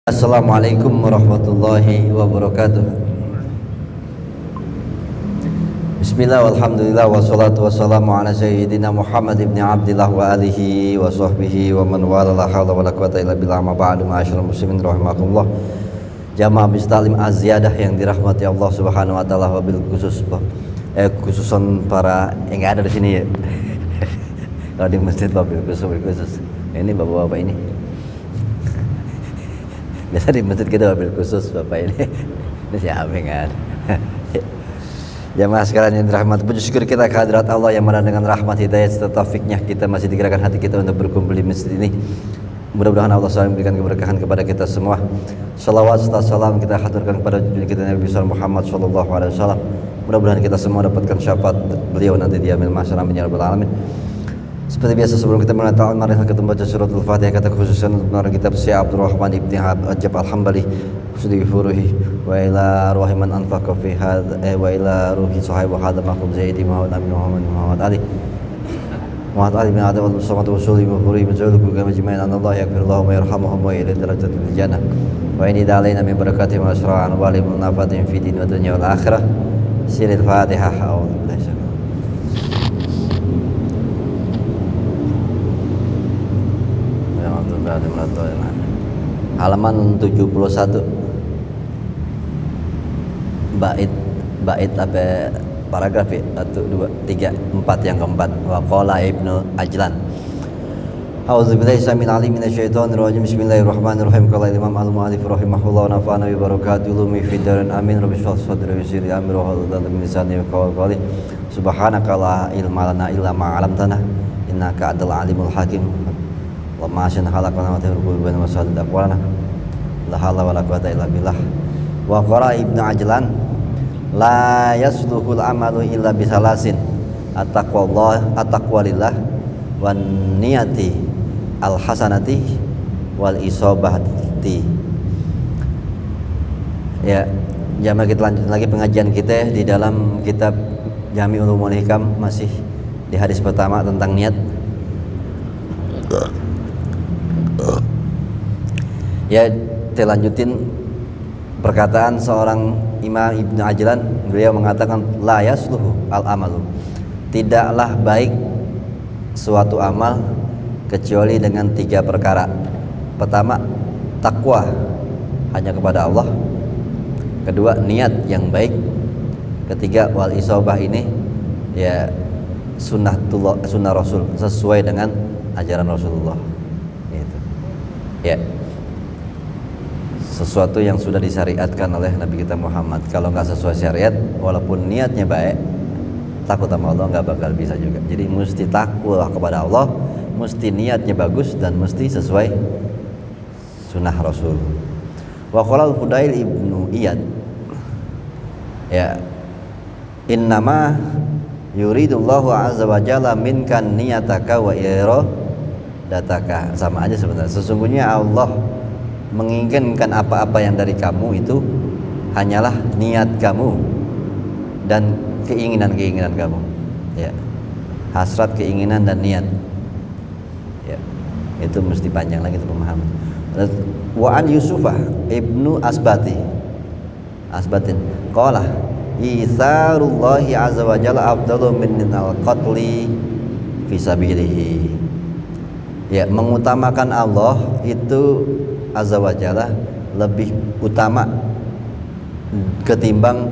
Assalamualaikum warahmatullahi wabarakatuh. Bismillah walhamdulillah wassalatu wassalamu ala sayyidina Muhammad ibn Abdillah wa alihi wa sahbihi wa man wala la hawla wa la quwata illa billah ma ba'du ma'asyiral muslimin rahimakumullah. Jamaah Bistalim Az-Ziyadah yang dirahmati Allah Subhanahu wa taala, wabil khususan para yang ada di sini ya. Kalau di masjid wabil khusus. Ini bapak-bapak ini. Biasa di masjid kita wabil khusus bapak ini. Ini siapa kan? Jamaah sekalian yang dirahmati, puji syukur kita kehadirat Allah yang mana dengan rahmat hidayah serta taufiknya kita masih digerakkan hati kita untuk berkumpul di masjid ini. Mudah-mudahan Allah SWT memberikan keberkahan kepada kita semua. Salawat serta salam kita haturkan kepada junjungan kita Nabi besar Muhammad SAW. Mudah-mudahan kita semua dapatkan syafaat beliau nanti di yaumil mahsyar, amin ya rabbal alamin. Seperti biasa sebelum kita mulai ta'al, mari kita membaca suratul Fatihah. Kata khususan untuk menaruh kitab Syekh Abdul Rahman ibn Ajab Al-Hambali Sudi furuhi wa ila ruhi man anfaqa fi hadha wa ila ruhi sahib wa hadha maqam Zaidi Muhammad Amin Muhammad Ali bin Adam al-Samad usuli wa furuhi majuluku kama jima'in Allah yakfirullahu wa yarhamuhum wa ila darajatil jannah wa ini da'alaina min barakatihim wa asra'an wa alim nafatin fi din wa dunya wal akhirah. Silil Fatihah. Halaman 71 bait apa paragraf ya? 1 2 3 4 yang keempat. Wa qala Ibnu Ajlan. A'udzubillahi samil alim minasyaitonir rajim. Bismillahirrahmanirrahim. Qala Imam Al-Mu'allif rahimahullah wa nafa'ana bi barakatihi lumi fid darin amin. Rabbi shrah sadri wa yassir li amri wa hlul 'uqdatam min lisani yafqahu qawli. Subhanaka la ilma lana illa ma 'allamtana innaka antal alimul hakim. Wa ma syan khalaqana wa tahrubu baina masadid aqwana la hawla wa la quwata illa billah. Wa qara Ibnu Ajlan la yasluhul amalu illa bisalasin at-taqwalillah wan niyati al-hasanati wal isobati. Ya, jamaah kita lanjut lagi pengajian kita di dalam kitab Jami' Ulumul Hikam, masih di hadis pertama tentang niat. Ya, kita lanjutin perkataan seorang Imam Ibnu Ajlan. Beliau mengatakan la yasluhu al-amalu, tidaklah baik suatu amal kecuali dengan 3 perkara. Pertama, takwa hanya kepada Allah. Kedua, niat yang baik. Ketiga, wal isobah, ini ya sunnah Rasul, sesuai dengan ajaran Rasulullah. Itu ya, sesuatu yang sudah disyariatkan oleh Nabi kita Muhammad. Kalau nggak sesuai syariat, walaupun niatnya baik, takut sama Allah nggak bakal bisa juga. Jadi mesti takwa kepada Allah, mesti niatnya bagus, dan mesti sesuai sunnah Rasul. Wa qala al-Fudail ibnu Iyad, ya, innama yuridullahu azza wa jalla minkan niyataka wa iradataka. Sama aja sebenarnya. Sesungguhnya Allah menginginkan apa-apa yang dari kamu itu hanyalah niat kamu dan keinginan kamu, ya, hasrat, keinginan, dan niat, ya, itu mesti panjang lagi itu pemahaman. Wa an Yusufah ibnu Asbatin qala itharullahi azza wa jalla afdalu min al-qatli fi sabilihi. Ya, mengutamakan Allah itu azza wa jalla lebih utama ketimbang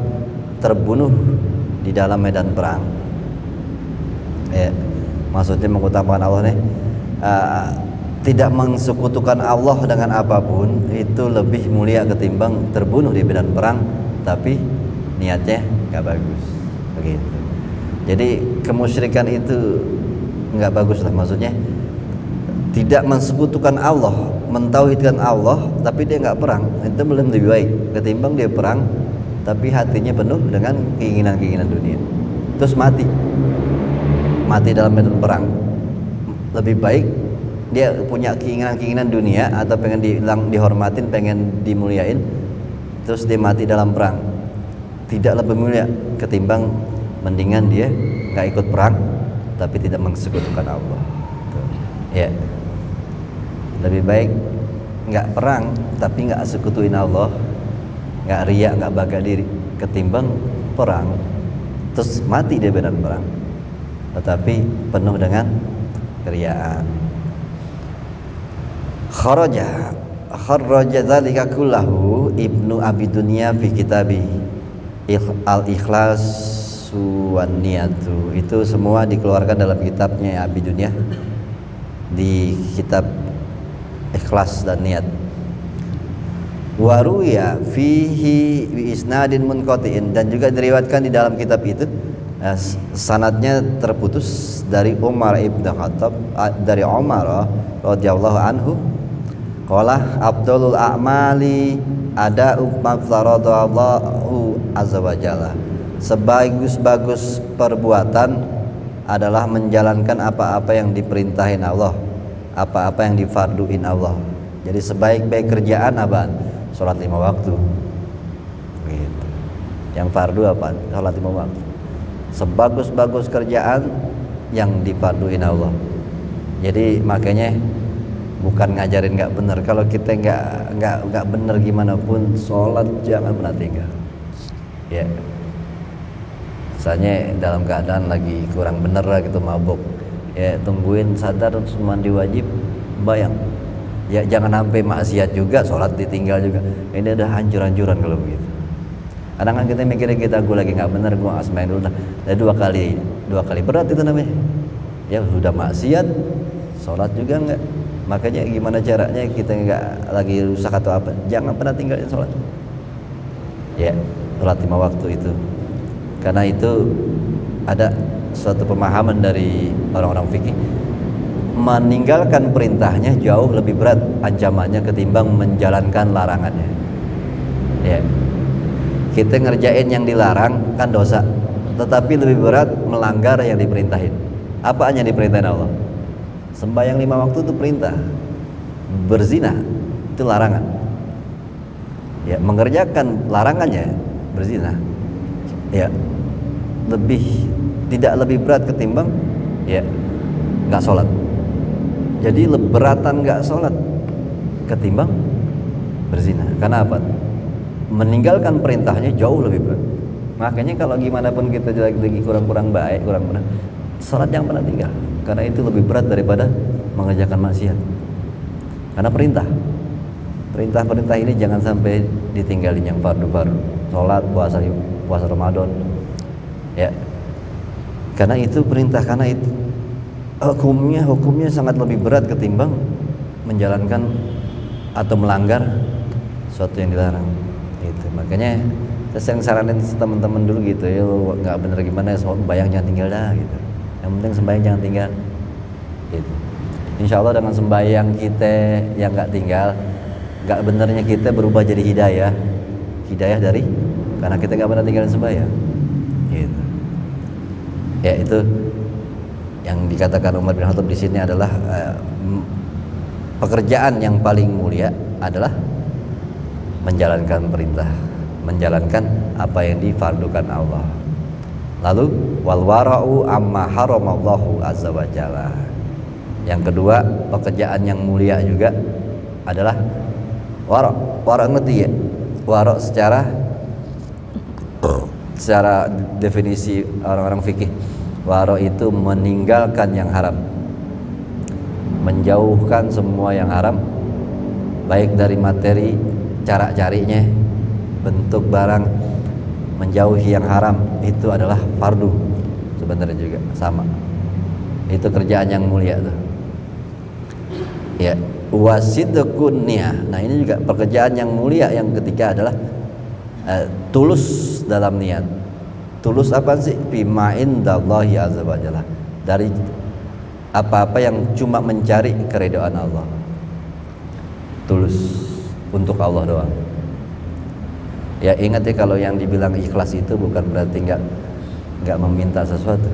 terbunuh di dalam medan perang. Ya, maksudnya mengutamakan Allah nih, tidak mensekutukan Allah dengan apapun itu lebih mulia ketimbang terbunuh di medan perang tapi niatnya nggak bagus, begitu. Jadi kemusyrikan itu nggak bagus lah, maksudnya tidak mensekutukan Allah, mentauhidkan Allah tapi dia nggak perang, itu belum lebih baik ketimbang dia perang tapi hatinya penuh dengan keinginan dunia, terus mati dalam medan perang. Lebih baik dia punya keinginan dunia atau pengen dihormatin, pengen dimuliain, terus dia mati dalam perang, tidak lebih mulia ketimbang mendingan dia nggak ikut perang tapi tidak mensekutukan Allah. Ya, lebih baik nggak perang tapi nggak sekutuin Allah, nggak riak, nggak bangga diri, ketimbang perang terus mati dia benar perang tetapi penuh dengan keriaan. Kharaja dzalika kullahu Ibnu Abi Dunya fi kitabi Al-Ikhlas wan Niyatu. Itu semua dikeluarkan dalam kitabnya Abi Dunya, di kitab Ikhlas dan Niat. Waruya fihi bi isnadin munqati'in, dan juga diriwayatkan di dalam kitab itu sanadnya terputus dari Umar ibn Khattab, dari Umar radhiyallahu anhu, qala afdalul a'mali ada'u ma faradallahu azza wa jalla. Sebagus-bagus perbuatan adalah menjalankan apa-apa yang diperintahin Allah, apa-apa yang difarduin Allah. Jadi sebaik-baik kerjaan apa? Sholat 5 waktu gitu. Yang fardu apa? Sholat 5 waktu. Sebagus-bagus kerjaan yang difarduin Allah. Jadi makanya bukan ngajarin nggak benar. Kalau kita nggak benar gimana pun, sholat jangan pernah tinggal. Ya. Misalnya dalam keadaan lagi kurang bener lah gitu, mabuk, ya tungguin sadar terus mandi wajib, bayang. Ya jangan sampai maksiat juga, sholat ditinggal juga. Ini udah hancur-hancuran kalau begitu. Kadang kan kita mikirnya gue lagi nggak bener, gue asmain dulu. Nah, dua kali berat itu namanya. Ya sudah maksiat, sholat juga nggak. Makanya gimana caranya kita nggak lagi rusak atau apa? Jangan pernah tinggalin sholat. Ya, sholat 5 waktu itu. Karena itu ada suatu pemahaman dari orang-orang fikih, meninggalkan perintahnya jauh lebih berat ancamannya ketimbang menjalankan larangannya. Ya, kita ngerjain yang dilarang kan dosa, tetapi lebih berat melanggar yang diperintahin. Apaan yang diperintahin Allah? Sembahyang 5 waktu itu perintah, berzina itu larangan. Ya, mengerjakan larangannya berzina, ya tidak lebih berat ketimbang ya nggak sholat. Jadi beratan nggak sholat ketimbang berzina. Karena apa? Meninggalkan perintahnya jauh lebih berat. Makanya kalau gimana pun kita lagi kurang baik, kurang benar, sholat jangan pernah tinggal. Karena itu lebih berat daripada mengerjakan maksiat. Karena perintah ini jangan sampai ditinggalin yang fardu-fardu. Sholat, puasa Ramadan. Ya. Karena itu perintah, karena itu hukumnya sangat lebih berat ketimbang menjalankan atau melanggar sesuatu yang dilarang. Itu makanya saya sering saranin teman-teman dulu gitu, ya nggak bener gimana, sembahyang jangan tinggal dah gitu. Yang penting sembahyang jangan tinggal. Gitu. Insya Allah dengan sembahyang kita yang nggak tinggal, nggak benernya kita berubah jadi hidayah dari karena kita nggak pernah tinggalin sembahyang. Gitu. Ya itu yang dikatakan Umar bin Khattab di sini adalah pekerjaan yang paling mulia adalah menjalankan perintah, menjalankan apa yang difardukan Allah. Lalu wal wara'u amma haramallahu azza wa jalla. Yang kedua, pekerjaan yang mulia juga adalah wara'. Wara' ngerti ya? Wara' secara definisi orang-orang fikih, wara' itu meninggalkan yang haram, menjauhkan semua yang haram, baik dari materi, cara carinya, bentuk barang, menjauhi yang haram. Itu adalah fardu sebenarnya juga sama. Itu kerjaan yang mulia tuh. Ya, wasidqun niyah. Nah, ini juga pekerjaan yang mulia yang ketiga adalah tulus dalam niat. Tulus apa sih? Bima indallahi azza wa jalla. Dari apa-apa yang cuma mencari keridhaan Allah. Tulus untuk Allah doang. Ya ingat ya, kalau yang dibilang ikhlas itu bukan berarti nggak meminta sesuatu.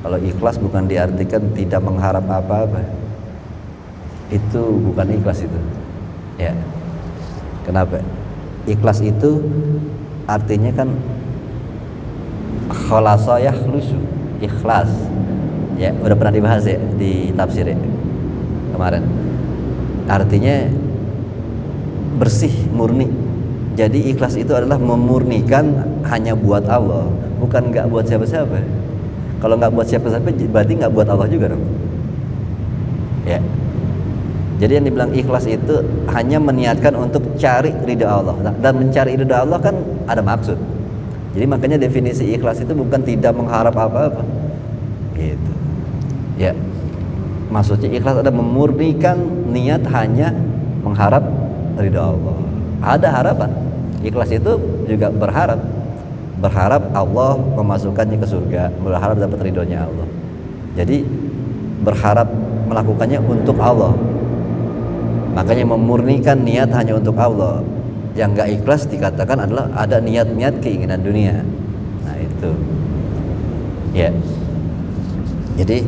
Kalau ikhlas bukan diartikan tidak mengharap apa-apa. Itu bukan ikhlas itu. Ya. Kenapa? Ikhlas itu artinya kan khalasa yakhlusu, ikhlas. Ya, udah pernah dibahas ya di tafsir ya kemarin. Artinya bersih, murni. Jadi ikhlas itu adalah memurnikan hanya buat Allah, bukan nggak buat siapa-siapa. Kalau nggak buat siapa-siapa berarti nggak buat Allah juga dong. Ya. Jadi yang dibilang ikhlas itu hanya meniatkan untuk cari ridha Allah. Dan mencari ridha Allah kan ada maksud. Jadi makanya definisi ikhlas itu bukan tidak mengharap apa-apa. Gitu. Ya. Maksudnya ikhlas ada memurnikan niat hanya mengharap ridha Allah. Ada harapan. Ikhlas itu juga berharap Allah memasukkannya ke surga, berharap dapat ridhonya Allah. Jadi berharap melakukannya untuk Allah. Makanya memurnikan niat hanya untuk Allah. Yang gak ikhlas dikatakan adalah ada niat-niat keinginan dunia. Nah itu. Ya. Jadi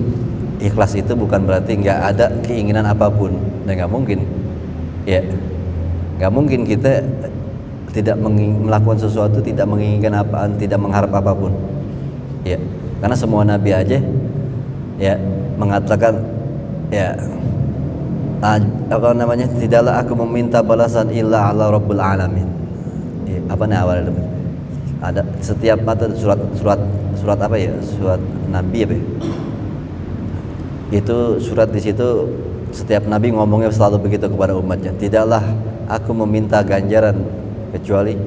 ikhlas itu bukan berarti gak ada keinginan apapun. Dan gak mungkin. Ya. Gak mungkin kita tidak melakukan sesuatu, tidak menginginkan apaan, tidak mengharap apapun. Ya. Karena semua nabi aja ya mengatakan ya apa namanya, tidaklah aku meminta balasan illa ala rabbul alamin. Apa nih awalnya? Ada setiap mata surat apa ya? Surat Nabi apa ya? Itu surat di situ setiap nabi ngomongnya selalu begitu kepada umatnya. Tidaklah aku meminta ganjaran kecuali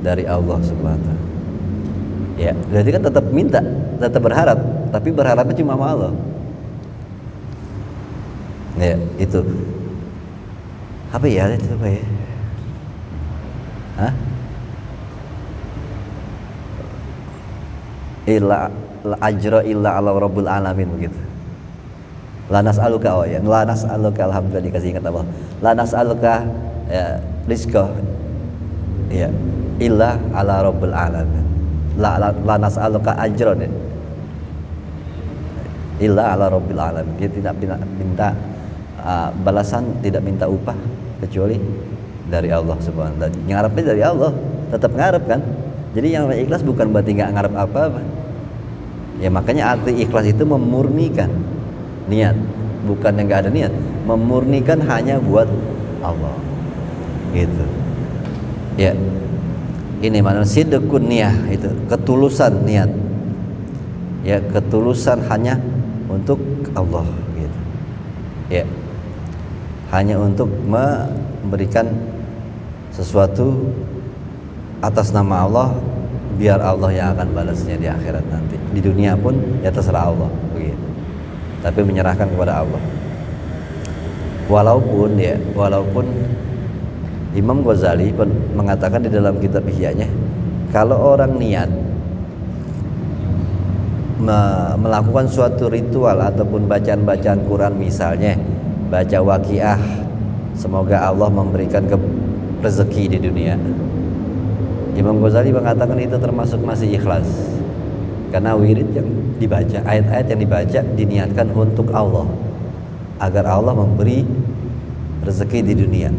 dari Allah Subhanahu wa taala. Ya, berarti kan tetap minta, tetap berharap, tapi berharapnya cuma sama Allah. Ya, itu. Apa ya itu apa ya? Hah? Illa ajra illa ala rabbul alamin begitu. La nas'aluka ya, la nas'aluka alhamdulillah dikasih ingat Allah. La nas'aluka ya rizqa ya illa ala rabbul alamin. La nas'aluka ajran ya. Illa ala rabbil alamin. Dia tidak minta balasan, tidak minta upah kecuali dari Allah Subhanahu wa taala. Ngarepnya dari Allah, tetap ngarep kan. Jadi yang ikhlas bukan berarti nggak ngarep apa-apa. Ya makanya arti ikhlas itu memurnikan niat, bukan yang nggak ada niat, memurnikan hanya buat Allah. Gitu. Ya. Ini makna sidqun niyah, itu ketulusan niat. Ya, ketulusan hanya untuk Allah gitu. Ya. Hanya untuk memberikan sesuatu atas nama Allah, biar Allah yang akan balasnya di akhirat nanti. Di dunia pun ya terserah Allah begitu. Tapi menyerahkan kepada Allah. Walaupun Imam Ghazali mengatakan di dalam kitab Ihya'nya, kalau orang niat melakukan suatu ritual ataupun bacaan-bacaan Quran, misalnya baca waqiah, semoga Allah memberikan rezeki di dunia, Imam Ghazali mengatakan itu termasuk masih ikhlas, karena wirid yang dibaca, ayat-ayat yang dibaca diniatkan untuk Allah, agar Allah memberi rezeki di dunia.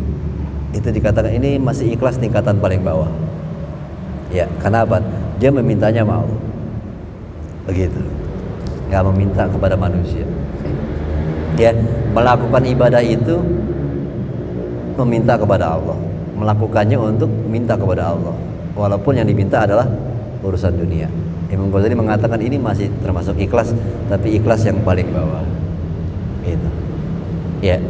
Itu dikatakan ini masih ikhlas tingkatan paling bawah. Ya, kenapa? Dia memintanya sama Allah. Begitu. Enggak meminta kepada manusia. Ya, melakukan ibadah itu meminta kepada Allah. Melakukannya untuk minta kepada Allah. Walaupun yang diminta adalah urusan dunia. Imam Ghazali mengatakan ini masih termasuk ikhlas, tapi ikhlas yang paling bawah. Gitu. Ya.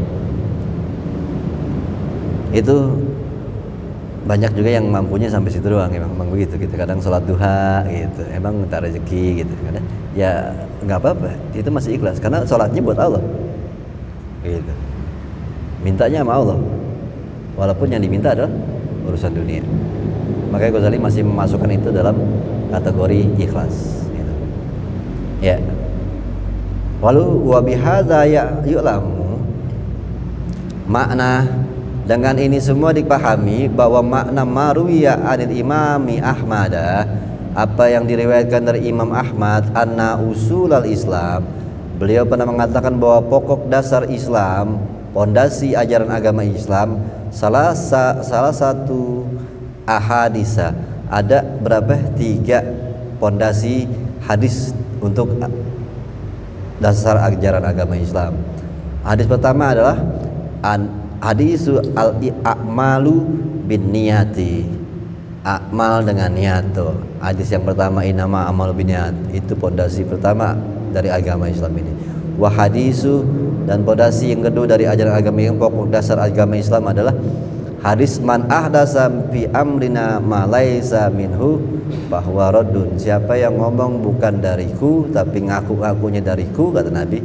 Itu banyak juga yang mampunya sampai situ doang, emang begitu gitu. Kadang sholat duha gitu, emang minta rezeki gitu. Kadang ya nggak apa-apa, itu masih ikhlas karena sholatnya buat Allah. Gitu. Mintanya sama Allah, walaupun yang diminta adalah urusan dunia. Makanya Ghazali masih memasukkan itu dalam kategori ikhlas. Gitu. Ya. Walau wabihadza ya yu'lamu, makna dengan ini semua dipahami bahwa makna maruwiya anil imami Ahmad, apa yang diriwayatkan dari Imam Ahmad, anna usulal Islam, beliau pernah mengatakan bahwa pokok dasar Islam, pondasi ajaran agama Islam, salah satu ahadisa, ada berapa? 3 pondasi hadis untuk dasar ajaran agama Islam. Hadis pertama adalah hadisu al-a'malu bin niyati, amal dengan niat tuh. Hadis yang pertama inama amal bin niat, itu pondasi pertama dari agama Islam ini. Wa hadisu, dan pondasi yang kedua dari ajaran agama yang pokok dasar agama Islam adalah hadis man ahdasa fi amrina ma laisa minhu bahwa raddun, siapa yang ngomong bukan dariku tapi ngaku-ngakunya dariku, kata Nabi,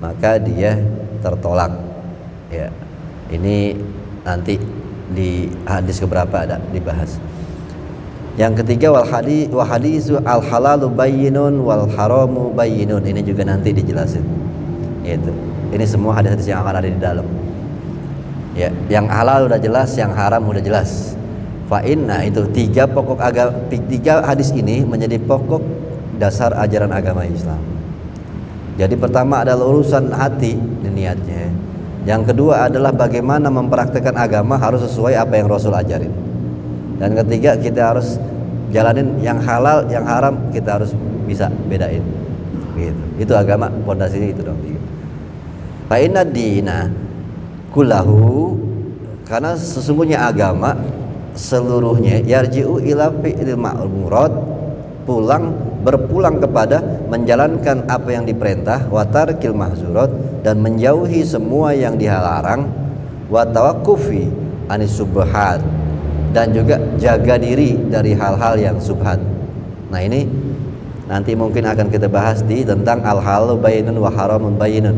maka dia tertolak. Ya, ini nanti di hadis keberapa ada dibahas. Yang ketiga wal hadisu al halalu bayyinun wal haramu bayyinun, ini juga nanti dijelasin. Itu. Ini semua hadis-hadis yang akan ada di dalam. Ya, yang halal udah jelas, yang haram udah jelas. Fa inna, itu tiga hadis ini menjadi pokok dasar ajaran agama Islam. Jadi pertama adalah urusan hati dan niatnya. Yang kedua adalah bagaimana mempraktikkan agama harus sesuai apa yang Rasul ajarin. Dan ketiga kita harus jalanin yang halal, yang haram kita harus bisa bedain. Gitu. Itu agama, pondasinya itu dong. Fa inna dina kullahu, karena sesungguhnya agama seluruhnya yarji'u ila fi'il ma'murad, berpulang kepada menjalankan apa yang diperintah, wa tarkil mahzurat, dan menjauhi semua yang dilarang, wa tawaqqufi anis subhat, dan juga jaga diri dari hal-hal yang subhat. Nah, ini nanti mungkin akan kita bahas di tentang al-halalu bayyinun wa haramun bayyinun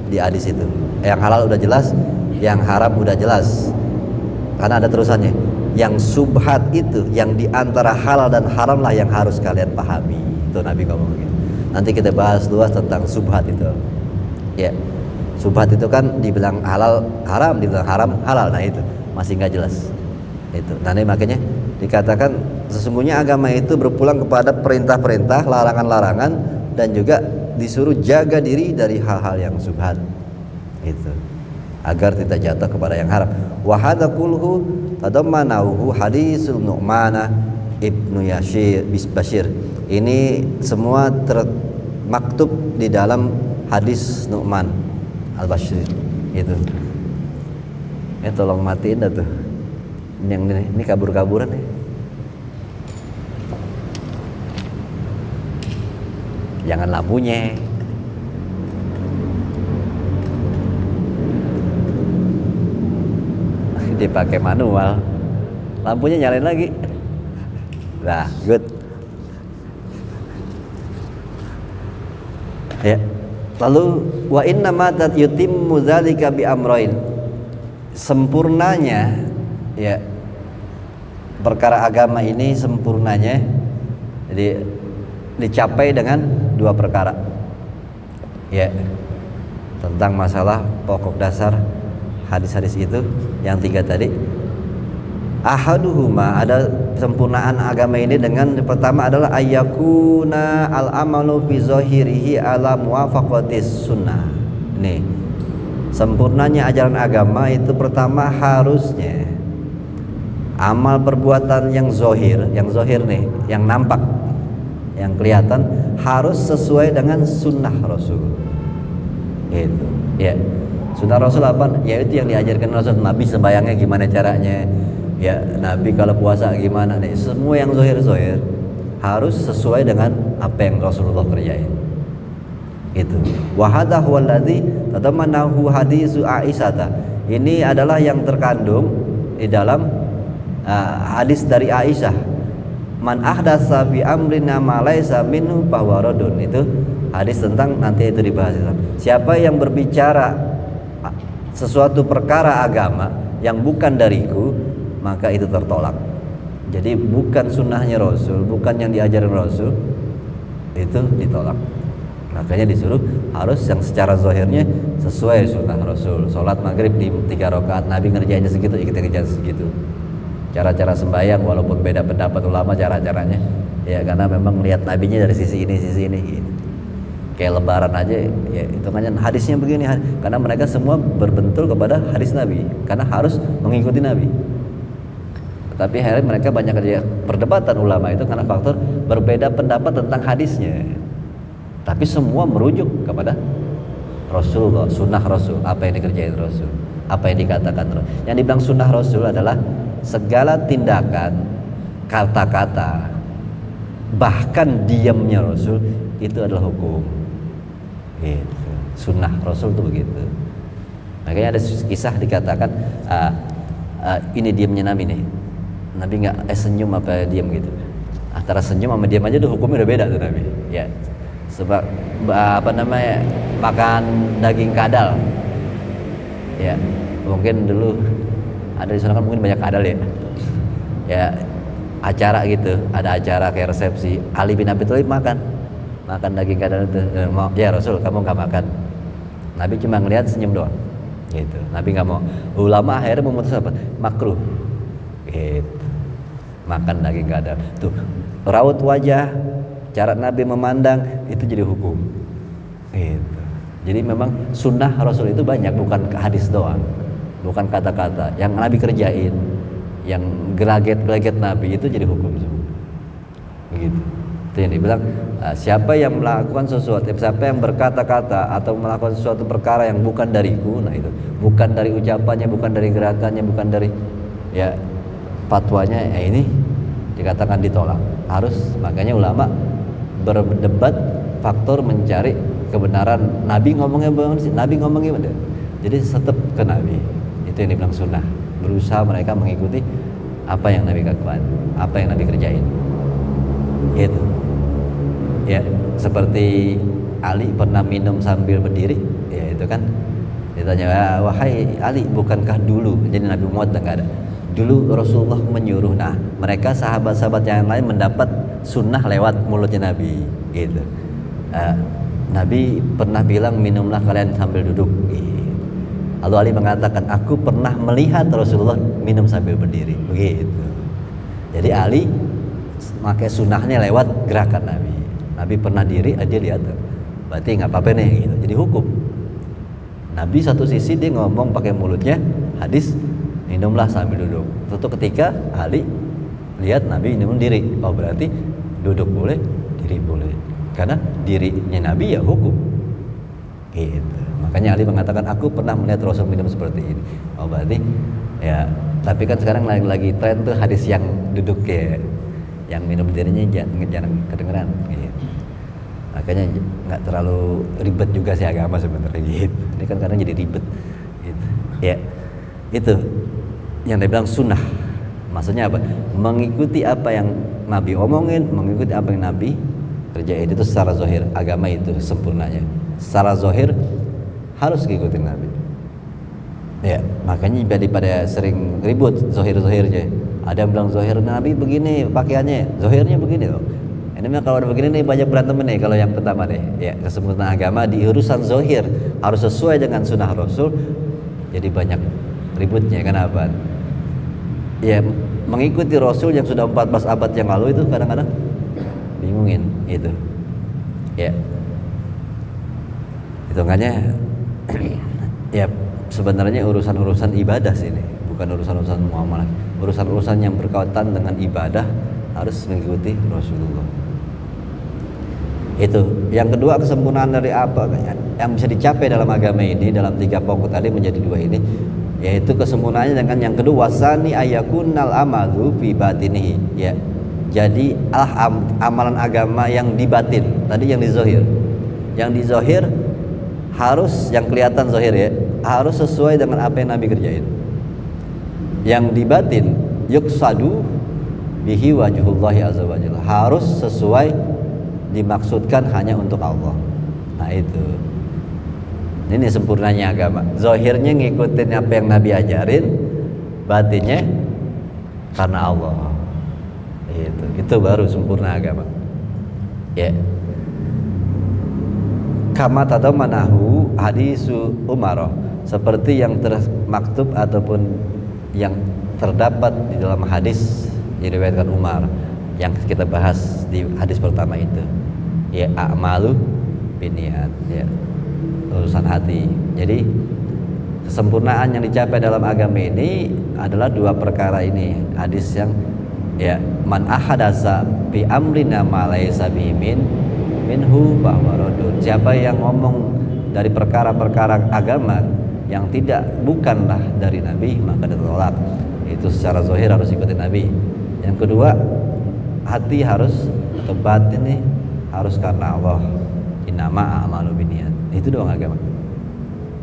di hadis itu. Yang halal udah jelas, yang haram udah jelas. Karena ada terusannya. Yang subhat itu, yang diantara halal dan haram lah yang harus kalian pahami. Itu Nabi ngomong gitu. Nanti kita bahas luas tentang subhat itu. Ya, subhat itu kan dibilang halal haram, dibilang haram halal. Nah itu masih nggak jelas. Itu. Nanti makanya dikatakan sesungguhnya agama itu berpulang kepada perintah-perintah, larangan-larangan, dan juga disuruh jaga diri dari hal-hal yang subhat. Itu. Agar tidak jatuh kepada yang haram. Wa hadza kulluhu tadammanahu hadisul Nu'man ibnu Bashir. Ini semua termaktub di dalam hadis Nu'man al-Bashir itu. Tolong matiin dah tuh. Ini kabur-kaburan nih. Jangan lampunya. Dipakai manual, lampunya nyalain lagi. Nah, good. Ya. Lalu wa inna ma yutimmu dzalika bi amrain. Sempurnanya ya perkara agama ini, sempurnanya jadi dicapai dengan dua perkara. Ya. Tentang masalah pokok dasar hadis-hadis itu yang tiga tadi. Ahaduhuma, ada sempurnaan agama ini dengan pertama adalah ayyakuna al-amalu fi zahirihi ala muwafaqatis sunnah. Nih, sempurnanya ajaran agama itu pertama harusnya amal perbuatan yang zahir nih, yang nampak, yang kelihatan harus sesuai dengan sunnah Rasul. Itu, ya. Sunnah Rasul apa? Yaitu yang diajarkan Rasul. Nabi sembayangnya gimana caranya, ya Nabi kalau puasa gimana nih. Semua yang zahir harus sesuai dengan apa yang Rasulullah kerjain. Itu. Wa hadza huwa allazi tadammanahu hadisu Aisyah. Ini adalah yang terkandung di dalam hadis dari Aisyah. Man ahdatsa fi amrina ma laisa minhu fahuwa raddun. Itu hadis tentang, nanti itu dibahas. Siapa yang berbicara sesuatu perkara agama yang bukan dariku, maka itu tertolak. Jadi bukan sunnahnya Rasul, bukan yang diajarin Rasul, itu ditolak. Makanya disuruh harus yang secara zahirnya sesuai sunnah Rasul. Sholat maghrib di 3 rakaat, Nabi ngerjainnya segitu, ya kita kerjain segitu. Cara-cara sembahyang walaupun beda pendapat ulama cara-caranya, ya karena memang lihat Nabinya dari sisi ini gitu. Kayak lebaran aja ya hitungannya hadisnya begini, karena mereka semua berbentul kepada hadis Nabi, karena harus mengikuti Nabi. Tapi akhirnya mereka banyak aja perdebatan ulama itu karena faktor berbeda pendapat tentang hadisnya. Tapi semua merujuk kepada Rasulullah, sunnah Rasul, apa yang dikerjain Rasul. apa yang dikatakan. Yang dibilang sunnah Rasul adalah segala tindakan, kata-kata, bahkan diamnya Rasul itu adalah hukum. Gitu. Sunnah Rasul itu begitu. Makanya ada kisah dikatakan ini diamnya Nabi nih. Nabi nggak senyum apa diam gitu. Antara senyum sama diam aja tuh hukumnya udah beda tuh Nabi. Ya. Sebab makan daging kadal. Ya, mungkin dulu ada di sana kan mungkin banyak kadal ya. Ya, acara gitu, ada acara kayak resepsi, Ali bin Abi Thalib makan daging kadal itu. Ya Rasul, kamu nggak makan. Nabi cuma ngelihat senyum doang. Gitu. Nabi nggak mau. Ulama akhirnya memutus apa? Makruh. Gitu. Makan daging kadal. Tuh, raut wajah, cara Nabi memandang itu jadi hukum. Gitu. Jadi memang sunnah Rasul itu banyak, bukan hadis doang, bukan kata-kata. Yang Nabi kerjain, yang gelaget-gelaget Nabi itu jadi hukum semua. Begitu. Itu yang dibilang siapa yang melakukan sesuatu, siapa yang berkata-kata atau melakukan sesuatu perkara yang bukan dariku, nah itu bukan dari ucapannya, bukan dari gerakannya, bukan dari ya fatwanya, ya ini dikatakan ditolak. Harus, makanya ulama berdebat faktor mencari kebenaran. Nabi ngomongnya bagaimana sih? Nabi ngomongnya gimana? Jadi tetap ke Nabi. Itu yang dibilang sunnah. Berusaha mereka mengikuti apa yang Nabi lakukan, apa yang Nabi kerjain. Itu. Ya, seperti Ali pernah minum sambil berdiri, ya itu kan ditanya, wahai Ali, bukankah dulu, jadi Nabi Muhammad enggak ada. Dulu Rasulullah menyuruh, nah mereka sahabat-sahabat yang lain mendapat sunnah lewat mulutnya Nabi, gitu. Nabi pernah bilang minumlah kalian sambil duduk. Gitu. Lalu Ali mengatakan, aku pernah melihat Rasulullah minum sambil berdiri. Begitu. Jadi Ali pakai sunnahnya lewat gerakan Nabi. Nabi pernah diri, dia lihat. Berarti nggak apa-apa nih. Gitu. Jadi hukum. Nabi satu sisi dia ngomong pakai mulutnya, hadis minumlah sambil duduk. Tentu ketika Ali lihat Nabi minum diri, oh berarti duduk boleh, diri boleh. Karena dirinya Nabi ya hukum. Gitu. Makanya Ali mengatakan, aku pernah melihat Rasul minum seperti ini. Oh berarti ya. Tapi kan sekarang lagi tren tuh hadis yang duduk ya, yang minum dirinya jarang kedengeran. Gitu. Makanya nggak terlalu ribet juga sih agama sebenarnya. Gitu. Ini kan kadang jadi ribet. Gitu. Ya itu yang dibilang sunnah. Maksudnya apa? Mengikuti apa yang Nabi omongin, mengikuti apa yang Nabi kerjain. Itu secara zahir. Agama itu sempurnanya. Secara zahir harus ngikutin Nabi. Ya, makanya daripada sering ribut zahir-zahirnya. Ada yang bilang zahir Nabi begini pakaiannya, zahirnya begini loh. Ini mah kalau begini nih banyak berantem nih. Kalau yang pertama nih, ya kesempurnaan agama di urusan zahir harus sesuai dengan sunnah Rasul. Jadi banyak ributnya. Kenapa? Ya mengikuti Rasul yang sudah 14 abad yang lalu itu kadang-kadang bingungin itu. Ya. Hitungannya ya sebenarnya urusan-urusan ibadah sih ini, bukan urusan-urusan muamalah. Urusan-urusan yang berkaitan dengan ibadah harus mengikuti Rasulullah. Itu. Yang kedua, kesempurnaan dari apa yang bisa dicapai dalam agama ini, dalam 3 pokok tadi menjadi 2 ini, yaitu kesempurnaannya dengan yang kedua, wasani ayakunal amalu fi batinihi. Ya. Jadi amalan agama yang di batin, tadi yang di zahir. Yang di zahir harus yang kelihatan zahir ya, harus sesuai dengan apa yang Nabi kerjain. Yang di batin yuksadu bihi wajhullahi azza wajalla, harus sesuai, dimaksudkan hanya untuk Allah. Nah itu. Ini sempurnanya agama. Zahirnya ngikutin apa yang Nabi ajarin, batinnya karena Allah. Itu baru sempurna agama. Ya. Kama tadamanahu hadisu Umar, seperti yang termaktub ataupun yang terdapat di dalam hadis diriwayatkan Umar yang kita bahas di hadis pertama itu. Ya, a'malu binniyat, ya. Urusan hati. Jadi kesempurnaan yang dicapai dalam agama ini adalah 2 perkara ini. Hadis yang ya, man ahadasa bi amrina ma laysa minhu bahwa radun. Siapa yang ngomong dari perkara-perkara agama yang bukanlah dari Nabi maka ditolak. Itu secara zahir harus ikutin Nabi. Yang kedua, hati harus atau batin nih harus karena Allah. Innama a'malu binniyat. Itu doang agama.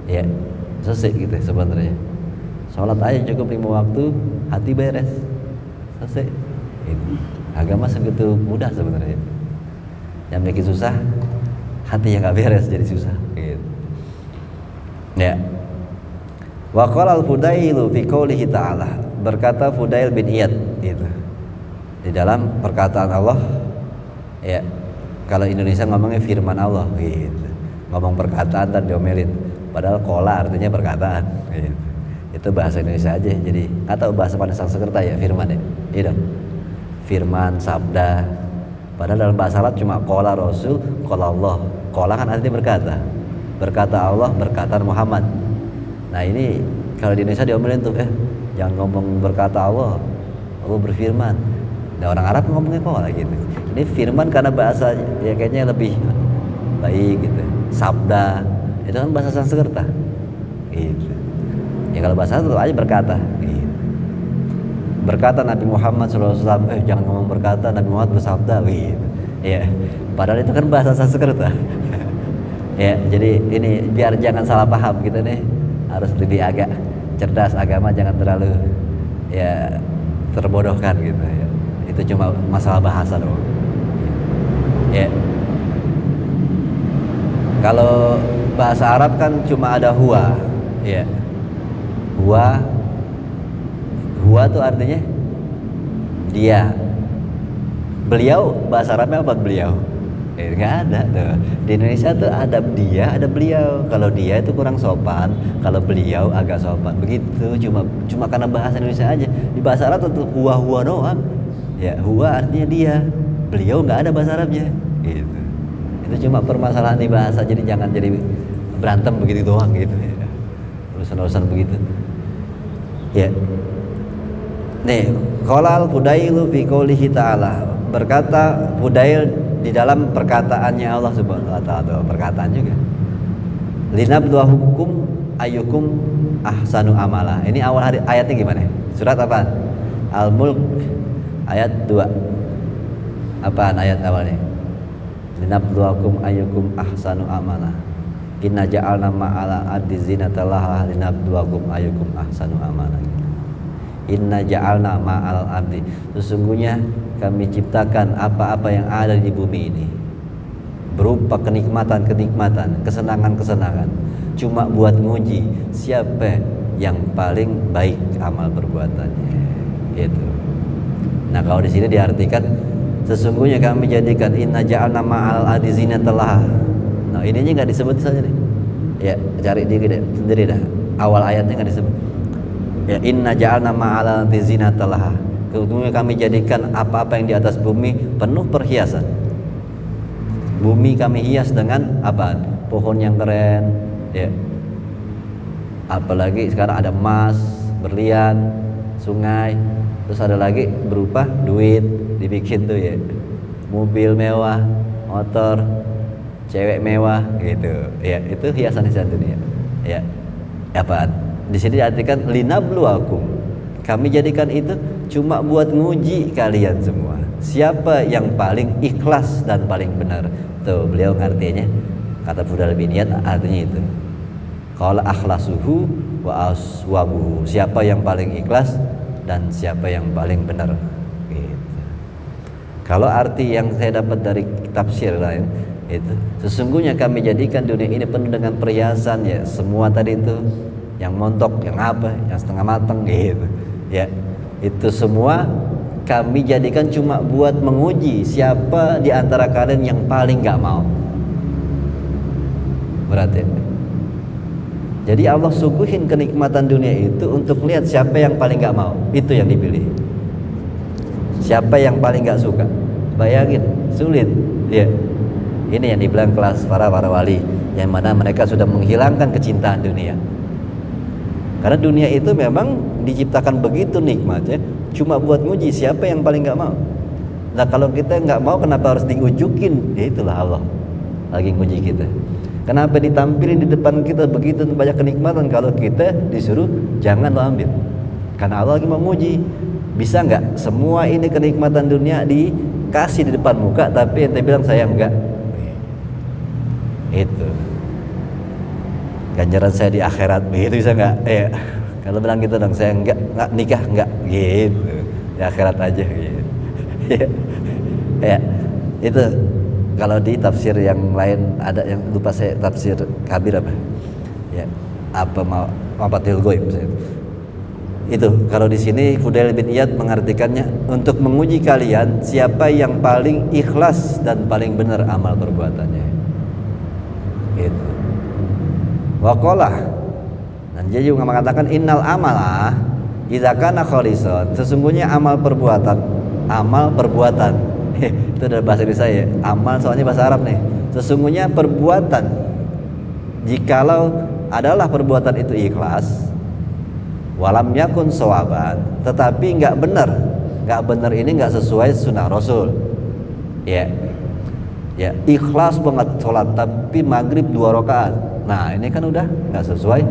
Ya, selesai gitu sebenarnya. Sholat aja cukup 5 waktu, hati beres, selesai. Itu. Agama segitu mudah sebenarnya. Yang bikin susah, hati yang nggak beres jadi susah. Gitu. Ya. Wa qala al-Fudailu fi qoulihi ta'ala, berkata Fudail bin Iyad gitu. Di dalam perkataan Allah, ya. Kalau Indonesia ngomongnya firman Allah gitu. Ngomong perkataan dan diomelin. Padahal qala artinya perkataan gitu. Itu bahasa Indonesia aja, jadi atau bahasa Sanskerta ya firman ya. Iya dong. Firman, sabda. Padahal dalam bahasa Arab cuma qala Rasul, qala Allah. Qala kan artinya berkata. Berkata Allah, berkata Muhammad. Nah ini kalau di Indonesia diomelin tuh, jangan ngomong berkata Allah berfirman. Nah orang Arab ngomongnya qala gitu. Ini firman karena bahasa ya kayaknya lebih baik gitu. Sabda itu kan bahasa Sanskerta. Gitu. Ya kalau bahasa tetap aja berkata. Gitu. Berkata Nabi Muhammad SAW, jangan ngomong berkata, Nabi Muhammad bersabda. Gitu. Ya. Padahal itu kan bahasa Sanskerta. Ya, jadi ini biar jangan salah paham gitu nih. Harus lebih agak cerdas, agama jangan terlalu ya terbodohkan gitu ya. Itu cuma masalah bahasa doang. Ya. Kalau bahasa Arab kan cuma ada huwa, ya. Huwa tuh artinya dia. Beliau bahasa Arabnya apa beliau? Nggak ada tuh. Di Indonesia tuh ada dia, ada beliau. Kalau dia itu kurang sopan, kalau beliau agak sopan. Begitu, cuma karena bahasa Indonesia aja. Di bahasa Arab tuh huwa doang. Ya, huwa artinya dia. Beliau nggak ada bahasa Arabnya. Gitu. Itu cuma permasalahan di bahasa, jadi jangan jadi berantem begitu doang gitu. Ya. Urusan-urusan begitu. Ya. Nih, qala al-Fudailu fi qoulihi ta'ala. Berkata Fudail di dalam perkataannya Allah Subhanahu wa taala, perkataan juga. Linabluwakum ayyukum ahsanu amala. Ini awal ayatnya gimana? Surat apa? Al-Mulk ayat 2. Apaan ayat awalnya? Linabluwakum ayyukum ahsanu amala. Inna ja'alna ma'ala ardi zinatallaha linabluwakum ayyukum ahsanu amala. Inna ja'alna ma'al ardi. Sesungguhnya kami ciptakan apa-apa yang ada di bumi ini berupa kenikmatan-kenikmatan, kesenangan-kesenangan, cuma buat nguji siapa yang paling baik amal perbuatannya. Gitu. Nah kalau di sini diartikan sesungguhnya kami jadikan inna ja'alna ma'al ardi zinatallaha. Nah ininya nggak disebut saja nih. Ya cari diri deh, sendiri dah. Awal ayatnya nggak disebut. Ya inna ja'alna ma'al ardi zinatallaha. Kemudian kami jadikan apa-apa yang di atas bumi penuh perhiasan. Bumi kami hias dengan apa? Pohon yang keren, ya. Apalagi sekarang ada emas, berlian, sungai, terus ada lagi berupa duit dibikin tuh ya. Mobil mewah, motor, cewek mewah gitu. Ya, itu hiasan di dunia. Ya. Apaan? Di sini diartikan linabluwakum. Kami jadikan itu cuma buat nguji kalian semua. Siapa yang paling ikhlas dan paling benar? Tuh beliau ngartinya, kata Fudail bin Iyad artinya itu. Qala akhlasuhu wa aswabuhu. Siapa yang paling ikhlas dan siapa yang paling benar. Gitu. Kalau arti yang saya dapat dari tafsir lain itu, sesungguhnya kami jadikan dunia ini penuh dengan perhiasan ya. Semua tadi itu yang montok, yang apa, yang setengah matang gitu. Ya, itu semua kami jadikan cuma buat menguji siapa di antara kalian yang paling gak mau. Berarti jadi Allah suguhin kenikmatan dunia itu untuk lihat siapa yang paling gak mau. Itu yang dipilih. Siapa yang paling gak suka. Bayangin, sulit ya. Ini yang dibilang kelas para wali, yang mana mereka sudah menghilangkan kecintaan dunia. Karena dunia itu memang diciptakan begitu nikmatnya, cuma buat nguji siapa yang paling gak mau. Nah kalau kita gak mau, kenapa harus diujukin? Ya itulah Allah lagi nguji kita. Kenapa ditampilin di depan kita begitu banyak kenikmatan kalau kita disuruh jangan lo ambil? Karena Allah lagi memuji. Bisa nggak semua ini kenikmatan dunia dikasih di depan muka, tapi ente bilang saya enggak? Itu ganjaran saya di akhirat, begitu bisa nggak? Kalau bilang gitu dong, saya enggak nikah enggak, gitu. Di akhirat aja, gitu. Itu kalau di tafsir yang lain ada yang lupa saya, tafsir Kabir apa? Apa Mafatihul Ghaib itu. Kalau di sini Fudail bin Iyad mengartikannya untuk menguji kalian siapa yang paling ikhlas dan paling benar amal perbuatannya. Gitu. Waqalah, dan dia juga mengatakan innal amala idza kana khalisan, sesungguhnya amal perbuatan itu dari bahasa Indonesia ya, amal soalnya bahasa Arab nih. Sesungguhnya perbuatan jikalau adalah perbuatan itu ikhlas, walam yakun sawaban, tetapi nggak benar ini nggak sesuai sunnah Rasul. Ya, ikhlas banget sholat tapi maghrib 2 rakaat. Nah ini kan udah nggak sesuai,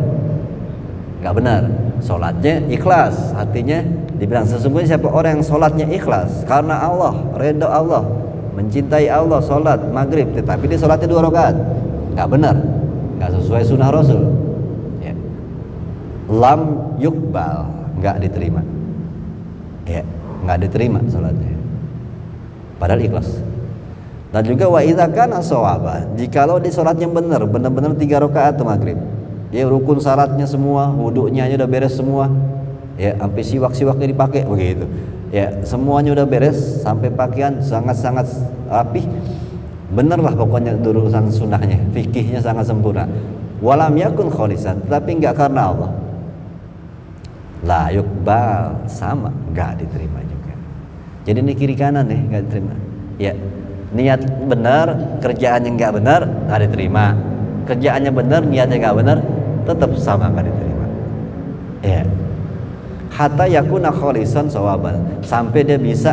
nggak benar. Sholatnya ikhlas, hatinya dibilang sesungguhnya siapa orang yang sholatnya ikhlas karena Allah, redha Allah, mencintai Allah, sholat maghrib, tetapi dia sholatnya 2 rakaat, nggak benar, nggak sesuai sunnah Rasul. Lam yukbal, nggak diterima, nggak diterima sholatnya padahal ikhlas. Dan juga wa idza kana shawaba, jikalau di sholatnya benar-benar 3 rakaat maghrib, rukun syaratnya semua, wudunya udah beres semua, sampai siwak-siwaknya dipakai begitu, semuanya udah beres, sampai pakaian sangat-sangat rapih, bener lah pokoknya urusan sunnahnya, fikihnya sangat sempurna. Walam yakun khalisan, tapi nggak karena Allah, la yukbal, sama nggak diterima juga. Jadi ini kiri kanan nih, nggak diterima. Niat benar, kerjaannya nggak benar, nggak diterima. Kerjaannya benar, niatnya nggak benar, tetap sama nggak diterima. Hatta yakuna khalisan sawaban, sampai dia bisa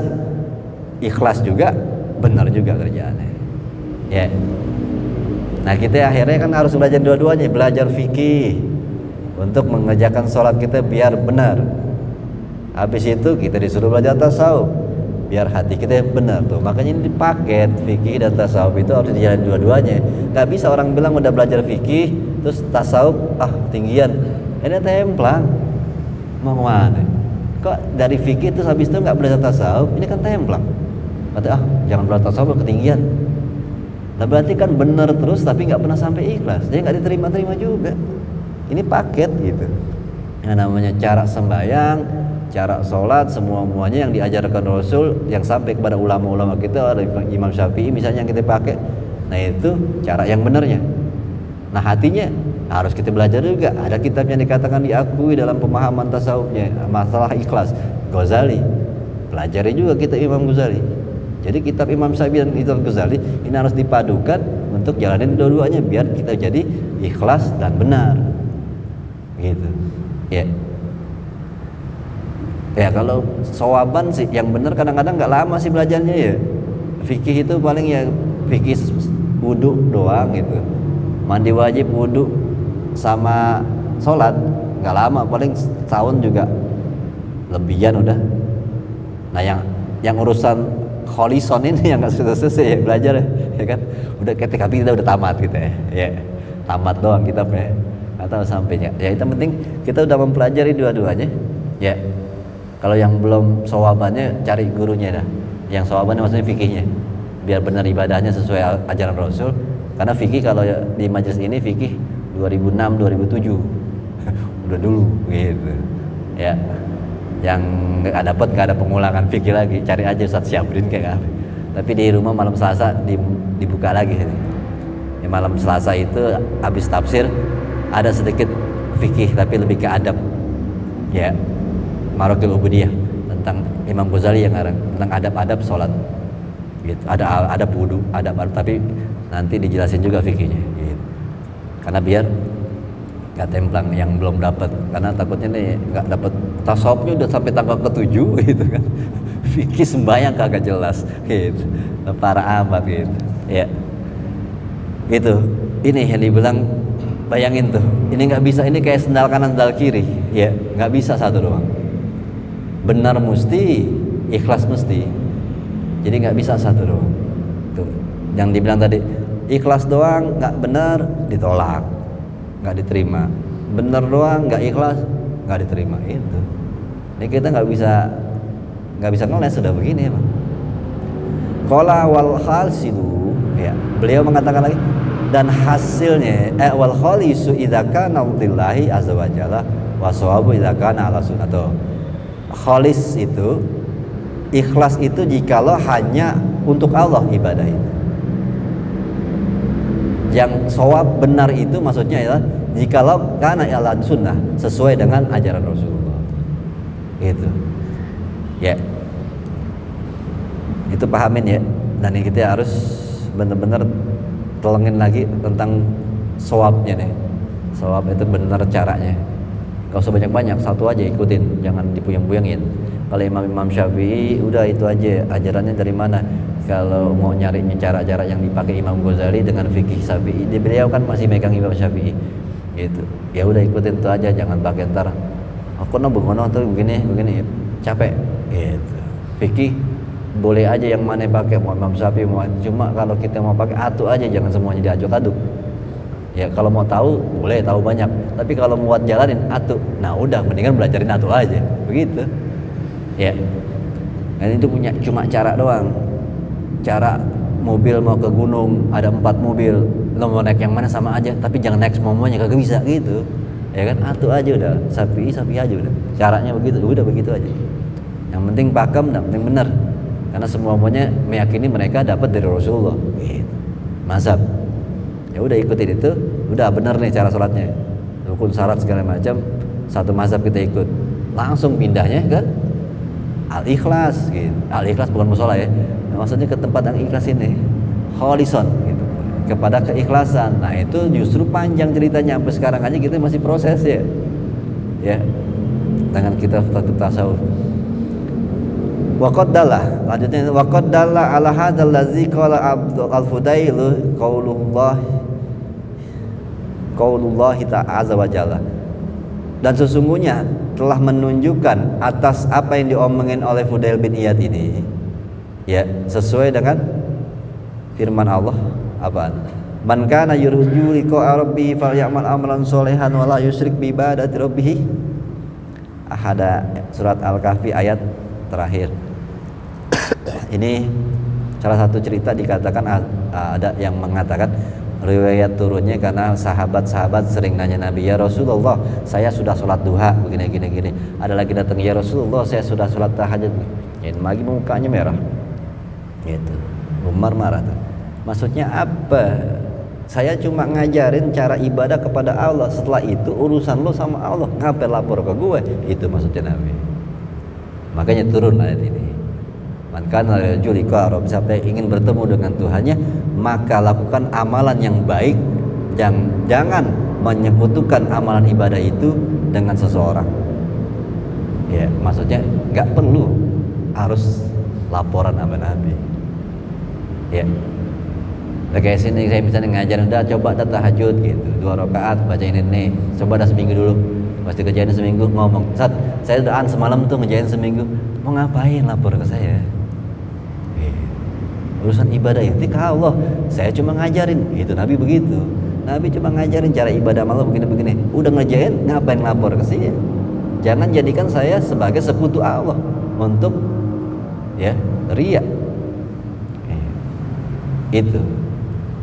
ikhlas juga, benar juga kerjaannya. Nah kita akhirnya kan harus belajar dua-duanya, belajar fikih untuk mengerjakan sholat kita biar benar. Habis itu kita disuruh belajar tasawuf biar hati kita benar tuh. Makanya ini paket fikih dan tasawuf itu harus dijalan dua-duanya. Gak bisa orang bilang udah belajar fikih terus tasawuf tinggian, ini templang. Mau kemana? Kok dari fikih terus habis itu nggak belajar tasawuf? Ini kan templang. Kata jangan belajar tasawuf ketinggian. Nah berarti kan benar terus tapi nggak pernah sampai ikhlas, jadi nggak diterima-terima juga. Ini paket gitu. Yang namanya cara sembahyang, cara sholat, semuanya yang diajarkan Rasul, yang sampai kepada ulama-ulama kita, ada Imam Syafi'i misalnya yang kita pakai. Nah itu cara yang benarnya. Nah hatinya harus kita belajar juga. Ada kitab yang dikatakan diakui dalam pemahaman tasawufnya, masalah ikhlas, Ghazali. Pelajari juga kita Imam Ghazali. Jadi kitab Imam Syafi'i dan Imam Ghazali ini harus dipadukan untuk jalanin dua-duanya biar kita jadi ikhlas dan benar. Gitu. Kalau sawaban sih yang benar kadang-kadang nggak lama sih belajarnya ya. Fikih itu paling fikih wudu doang gitu. Mandi wajib, wudu sama sholat nggak lama, paling tahun juga lebihan udah. Nah yang urusan kholison ini yang nggak selesai ya belajar ya kan, udah ketika kita udah tamat gitu tamat doang kitabnya atau sampainya itu penting kita udah mempelajari dua-duanya kalau yang belum sawabannya cari gurunya dah, yang sawabannya maksudnya fikihnya biar benar ibadahnya sesuai ajaran Rasul. Karena fikih kalau di majelis ini fikih 2006 2007 udah dulu gitu yang nggak ada pengulangan fikih lagi, cari aja Ustaz Syabrin kayak apa. Tapi di rumah malam Selasa dibuka lagi malam Selasa itu habis tafsir ada sedikit fikih tapi lebih ke adab Marokil Ubudiyah tentang Imam Ghazali yang ngarang tentang adab-adab sholat gitu. Ada adab wudu, adab tapi nanti dijelasin juga fikihnya gitu. Karena biar nggak templang yang belum dapat, karena takutnya nih nggak dapat tasawufnya udah sampai tanggal ke-7 gitu kan. Fikih sembahyang kagak jelas gitu. Para amat gitu. Gitu. ini yang dibilang, bayangin tuh, ini nggak bisa, ini kayak sendal kanan sendal kiri, ya nggak bisa satu doang. Benar mesti, ikhlas mesti. Jadi nggak bisa satu doang. Tuh, yang dibilang tadi, ikhlas doang nggak benar ditolak, nggak diterima. Benar doang nggak ikhlas nggak diterima. Itu. Ini kita nggak bisa ngeles sudah begini emang. Qala wal hasilu, ya beliau mengatakan lagi, dan hasilnya wal khalisu idza kana lillahi azza wa jalla wa sawabu idza kana ala sunnah. Khalis itu, ikhlas itu jikalau hanya untuk Allah ibadah itu. Yang shawab benar itu maksudnya adalah jikalau kana ala sunnah, sesuai dengan ajaran Rasulullah. Itu. Ya. Itu pahamin ya. Dan kita harus benar-benar telengin lagi tentang shawabnya nih. Shawab itu benar caranya. Gak usah banyak-banyak, satu aja ikutin, jangan dipuyeng-puyengin. Kalau Imam Syafi'i udah itu aja, ajarannya dari mana. Kalau mau nyari cara-cara yang dipakai Imam Ghazali dengan fikih Syafi'i, beliau kan masih megang Imam Syafi'i gitu. Ya udah ikutin itu aja, jangan pakai ntar aku tuh begini capek gitu. Fikih boleh aja yang mana pakai, mau Imam Syafi'i mau, cuma kalau kita mau pakai atu aja, jangan semuanya diaduk-aduk. Ya kalau mau tahu boleh tahu banyak, tapi kalau mau jalanin atu, nah udah mendingan belajarin atu aja, begitu. Ya, dan itu punya cuma cara doang. Cara mobil mau ke gunung ada 4 mobil, lo mau naik yang mana sama aja, tapi jangan naik semuanya, kagak bisa gitu. Ya kan, atu aja udah, sapi aja udah. Caranya begitu, udah begitu aja. Yang penting pakem, yang penting benar. Karena semuanya meyakini mereka dapat dari Rasulullah. Gitu. Mazhab. Ya udah ikutin itu, udah benar nih cara sholatnya, rukun syarat segala macam, satu mazhab kita ikut, langsung pindahnya ke al-ikhlas gitu. Al-ikhlas bukan musola ya, maksudnya ke tempat yang ikhlas ini, kholison gitu, kepada keikhlasan. Nah itu justru panjang ceritanya, sampai sekarang aja kita masih proses ya dengan kita tetap tasawuf. Waqad dalla, lanjutnya waqad dalla ala hadzal ladzi qala al-Fudail qaulullah ta'ala wa jalla. Dan sesungguhnya telah menunjukkan atas apa yang diomongin oleh Fudail bin Iyad ini, ya sesuai dengan firman Allah, apaan? Man kana yurju liqa rabbih falyamal amalan sholihan wa la yusyrik bi ibadati rabbih. Ahada surat Al-Kahfi ayat terakhir. Ini salah satu cerita, dikatakan ada yang mengatakan riwayat turunnya karena sahabat-sahabat sering nanya Nabi, ya Rasulullah saya sudah sholat duha begini. Ada lagi datang, ya Rasulullah saya sudah sholat tahajud. Ini lagi mukanya merah gitu. Umar marah tuh. Maksudnya apa? Saya cuma ngajarin cara ibadah kepada Allah, setelah itu urusan lo sama Allah, ngapain lapor ke gue? Itu maksudnya Nabi. Makanya turun ayat ini. Man kana yarju liqa rabbih, siapa yang ingin bertemu dengan Tuhannya, maka lakukan amalan yang baik, jangan menyekutukan amalan ibadah itu dengan seseorang. Ya, maksudnya nggak perlu harus laporan sama Nabi. Ya. Kayak sini saya misalnya ngajar, udah coba dah tahajud gitu, 2 rakaat bacain ini, coba dah seminggu dulu. Pasti kerjain seminggu, ngomong, Ustaz, saya udahan semalam tuh ngejain seminggu, mau ngapain lapor ke saya? Urusan ibadah itu ke Allah, saya cuma ngajarin. Itu Nabi begitu. Nabi cuma ngajarin cara ibadah Allah begini. Udah ngejain, ngapain lapor ke saya? Jangan jadikan saya sebagai sekutu Allah untuk ya riya. Itu.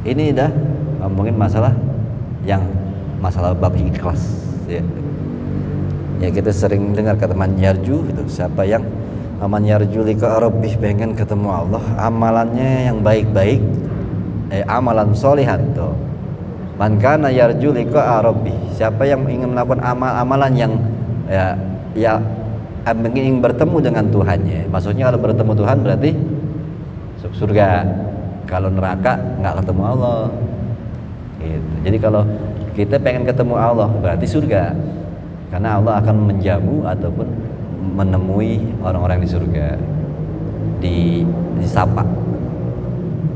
Ini dah ngomongin masalah bab ikhlas ya. Ya kita sering dengar kata man yarju itu, siapa yang man yarju liqa rabbih, pengen ketemu Allah, amalannya yang baik-baik, amalan sholihan tuh. Man kana yarju liqa rabbih, siapa yang ingin melakukan amalan yang ingin bertemu dengan Tuhannya. Maksudnya kalau bertemu Tuhan berarti surga. Kalau neraka nggak ketemu Allah gitu. Jadi kalau kita pengen ketemu Allah berarti surga, karena Allah akan menjamu ataupun menemui orang-orang di surga, disapa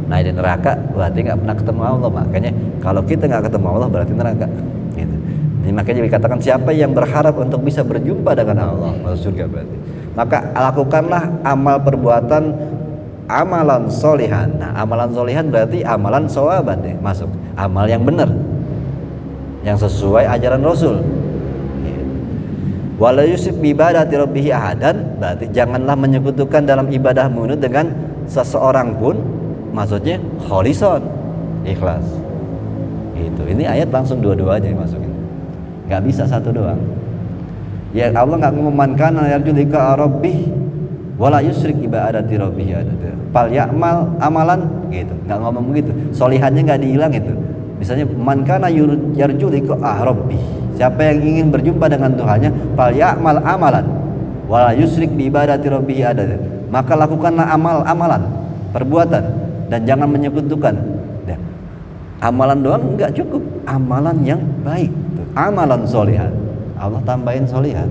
Nah di neraka berarti nggak pernah ketemu Allah. Makanya kalau kita nggak ketemu Allah berarti neraka. Gitu. Jadi makanya dikatakan siapa yang berharap untuk bisa berjumpa dengan Allah masuk surga berarti. Maka lakukanlah amal perbuatan amalan solihan. Nah amalan solihan berarti amalan sawaban deh masuk. Amal yang benar, yang sesuai ajaran Rasul. Wala yusyrik bi ibadati rabbih ahadan, berarti janganlah menyekutukan dalam ibadahmu dengan seseorang pun, maksudnya kholisan, ikhlas. Itu. Ini ayat langsung dua-duanya dimasukin. Enggak bisa satu doang. Ya Allah enggak ngomong man kana yarju lika rabbih wala yusyrik bi ibadati rabbih ahadan. Fal ya'mal amalan gitu. Enggak ngomong begitu. Solihannya enggak dihilang itu. Misalnya man kana yarju lika rabbih. Siapa yang ingin berjumpa dengan Tuhannya, fal ya'mal amalan wala yusyrik bi ibadati rabbih ahadan. Maka lakukanlah amalan, perbuatan dan jangan menyekutukan. Ya. Amalan doang enggak cukup, amalan yang baik. Amalan solihan. Allah tambahin solihan.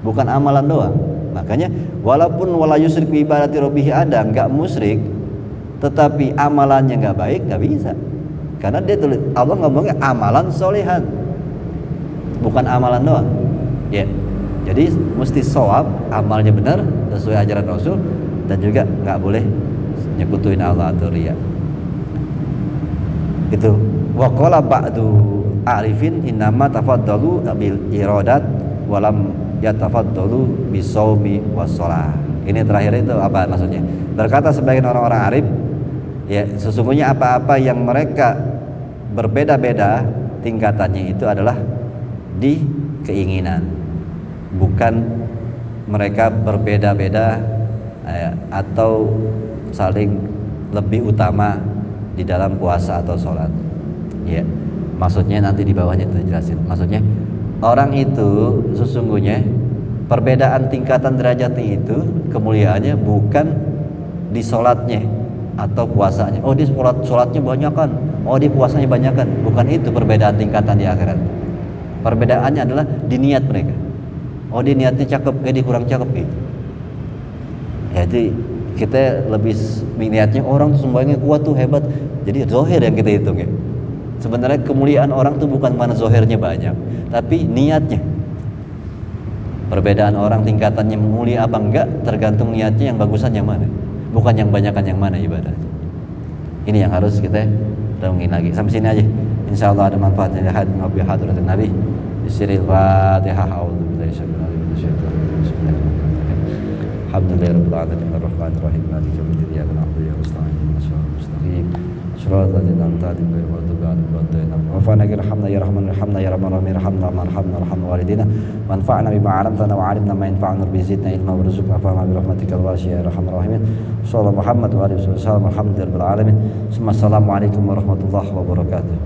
Bukan amalan doang. Makanya walaupun wala yusyrik bi ibadati rabbih ada enggak musyrik, tetapi amalannya enggak baik, enggak bisa. Karena dia tulis Allah ngomongnya amalan solihan. Bukan amalan doang. Ya. Jadi mesti shawab, amalnya benar sesuai ajaran Rasul dan juga nggak boleh nyekutuin Allah atau riya. Itu. Wa qala ba'du arifin innama tafaddalu bil iradat walam yatafaddalu bisaumi wassalah. Ini terakhir itu apa maksudnya? Berkata sebagian orang-orang arif, ya sesungguhnya apa-apa yang mereka berbeda-beda tingkatannya itu adalah di keinginan, bukan mereka berbeda-beda atau saling lebih utama di dalam puasa atau sholat. Ya, maksudnya nanti di bawahnya itu jelasin. Maksudnya orang itu sesungguhnya perbedaan tingkatan derajatnya itu kemuliaannya bukan di sholatnya atau puasanya. Oh dia sholatnya banyakan, oh dia puasanya banyakan. Bukan itu perbedaan tingkatan di akhirat. Perbedaannya adalah di niat mereka. Oh dia niatnya cakep, dia kurang cakep gitu. Jadi kita lebih niatnya orang tuh sembahyangnya kuat tuh hebat. Jadi zohir yang kita hitung ya. Sebenarnya kemuliaan orang tuh bukan mana zohirnya banyak, tapi niatnya. Perbedaan orang tingkatannya mulia apa enggak tergantung niatnya yang bagusan yang mana, bukan yang banyakan yang mana ibadahnya. Ini yang harus kita renungin lagi. Sampai sini aja. Insyaallah ada manfaatnya di hadratin Nabi. Bismillahirrahmanirrahim. Fatihah. A'udzubillahi Alhamdulillahirabbil alamin arrahmanir rahim maliki yaumiddin iyyaka na'budu wa iyyaka nasta'in ihdinas mustaqim shiratal ladzina an'amta 'alaihim ghairil maghdubi 'alaihim waladdallin wa'afina irhamna ya rahman irhamna ya rahman rahim irhamna warham walidina wanfa'na bima 'allamtana wa 'allimna ma yanfa'una bi zidna ilma warzuqna fahma bi rahmatikal wasi'ah ya arhamar rahimin sallallahu Muhammad wa alihi wasallam alhamdulillahirabbil alamin. Assalamualaikum warahmatullahi wabarakatuh.